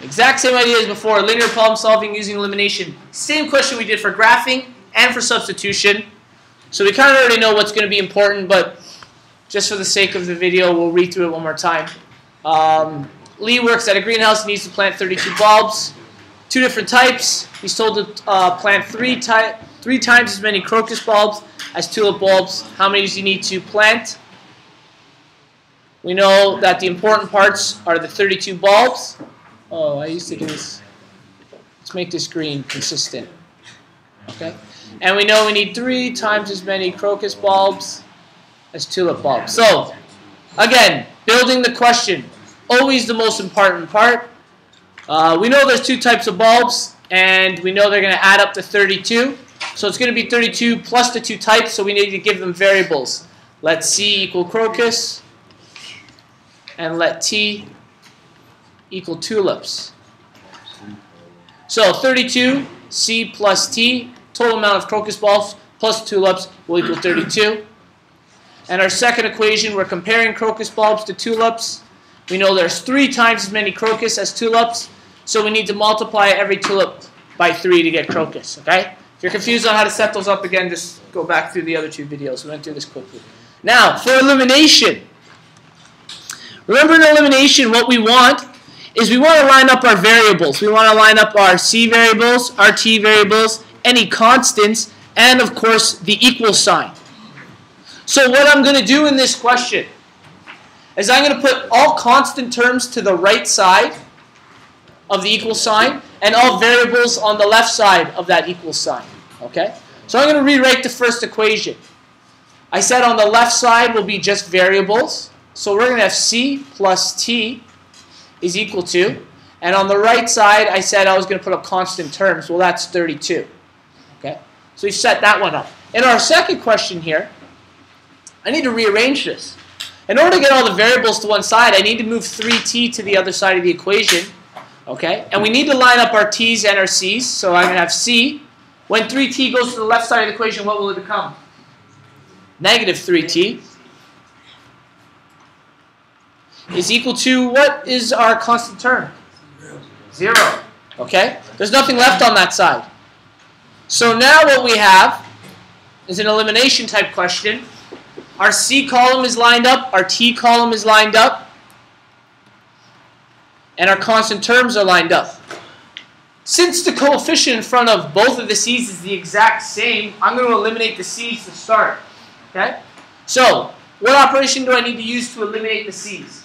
Exact same idea as before, linear problem solving using elimination. Same question we did for graphing and for substitution. So we kind of already know what's going to be important, but just for the sake of the video, we'll read through it one more time. Lee works at a greenhouse and needs to plant 32 bulbs. 2 different types. He's told to plant three times as many crocus bulbs as tulip bulbs. How many does he need to plant? We know that the important parts are the 32 bulbs. Oh, I used to do this. Let's make this green consistent. Okay? And we know we need 3 times as many crocus bulbs as tulip bulbs. So, again, building the question. Always the most important part. We know there's 2 types of bulbs, and we know they're going to add up to 32. So it's going to be 32 plus the 2 types, so we need to give them variables. Let C equal crocus, and let T equal tulips. So 32, C plus T, total amount of crocus bulbs plus tulips will equal 32. And our second equation, we're comparing crocus bulbs to tulips. We know there's 3 times as many crocus as tulips, so we need to multiply every tulip by 3 to get crocus, okay? If you're confused on how to set those up again, just go back through the other 2 videos. We went through this quickly. Now, for elimination. Remember in elimination, what we want is we want to line up our variables. We want to line up our C variables, our T variables, any constants, and of course the equal sign. So what I'm going to do in this question is I'm going to put all constant terms to the right side of the equal sign and all variables on the left side of that equal sign. Okay? So I'm going to rewrite the first equation. I said on the left side will be just variables. So we're going to have C plus T is equal to, and on the right side I said I was going to put up constant terms. Well, that's 32. Okay? So we set that one up. In our second question here, I need to rearrange this. In order to get all the variables to one side, I need to move 3t to the other side of the equation. Okay? And we need to line up our t's and our c's. So I'm going to have c. When 3t goes to the left side of the equation, what will it become? Negative 3t is equal to, what is our constant term? 0. Okay? There's nothing left on that side. So now what we have is an elimination type question. Our C column is lined up, our T column is lined up, and our constant terms are lined up. Since the coefficient in front of both of the C's is the exact same, I'm going to eliminate the C's to start. Okay? So, what operation do I need to use to eliminate the C's?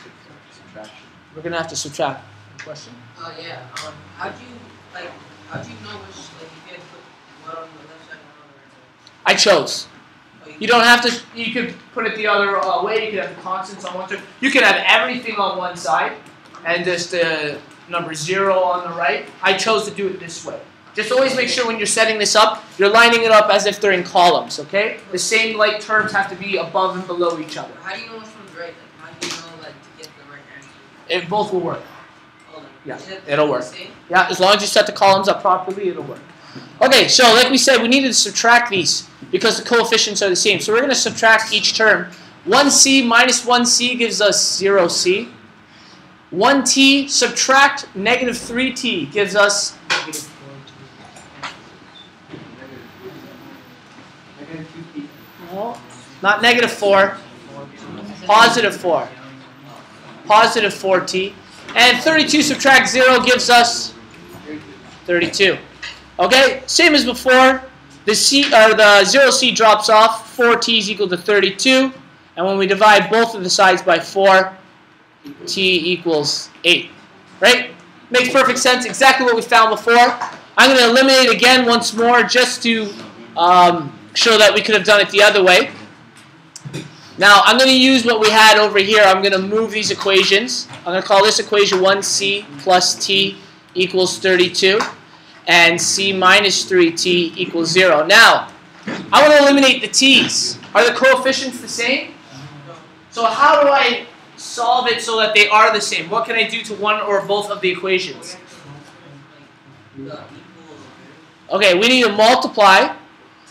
Subtraction. We're going to have to subtract. Question? Yeah. How do you know which, you can put one on the left side and one on the right side? I chose. You don't have to, you could put it the other way. You could have the constants on one side. You could have everything on one side and just the number 0 on the right. I chose to do it this way. Just always make sure when you're setting this up, you're lining it up as if they're in columns, okay? The same like terms have to be above and below each other. How do you know which one's right? How do you know to get the right answer? It both will work. Yeah, Is it'll work. Same? Yeah, as long as you set the columns up properly, it'll work. Okay, so like we said, we needed to subtract these because the coefficients are the same. So we're going to subtract each term. 1c minus 1c gives us 0c. 1t subtract negative 3t gives us negative 4t. No, not negative 4. Positive 4. Positive 4t. And 32 subtract 0 gives us 32. Okay, same as before. The 0c drops off. 4t is equal to 32. And when we divide both of the sides by 4, t equals 8. Right? Makes perfect sense. Exactly what we found before. I'm going to eliminate again once more just to show that we could have done it the other way. Now, I'm going to use what we had over here. I'm going to move these equations. I'm going to call this equation 1c plus t equals 32. And c minus 3t equals 0. Now, I want to eliminate the t's. Are the coefficients the same? So how do I solve it so that they are the same? What can I do to one or both of the equations? Okay, we need to multiply.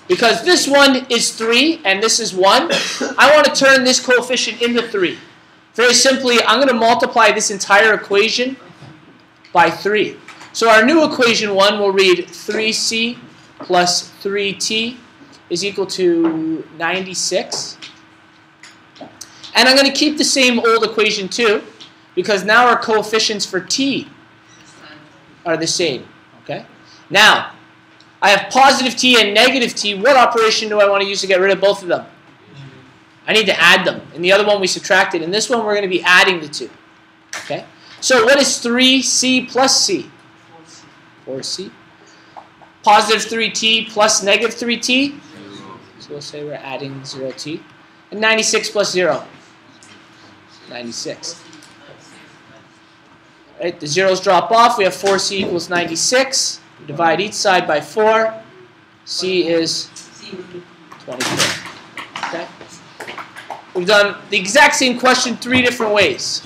Because this one is 3 and this is 1, I want to turn this coefficient into 3. Very simply, I'm going to multiply this entire equation by 3. So our new equation 1 will read 3c plus 3t is equal to 96. And I'm going to keep the same old equation 2 because now our coefficients for t are the same. Okay. Now, I have positive t and negative t. What operation do I want to use to get rid of both of them? I need to add them. In the other one we subtracted. In this one we're going to be adding the two. Okay. So what is 3c plus c? 4c. Positive 3t plus negative 3t. So we'll say we're adding 0t. And 96 plus 0. 96. Right, the zeros drop off. We have 4c equals 96. We divide each side by 4. C is 24. Okay? We've done the exact same question 3 different ways.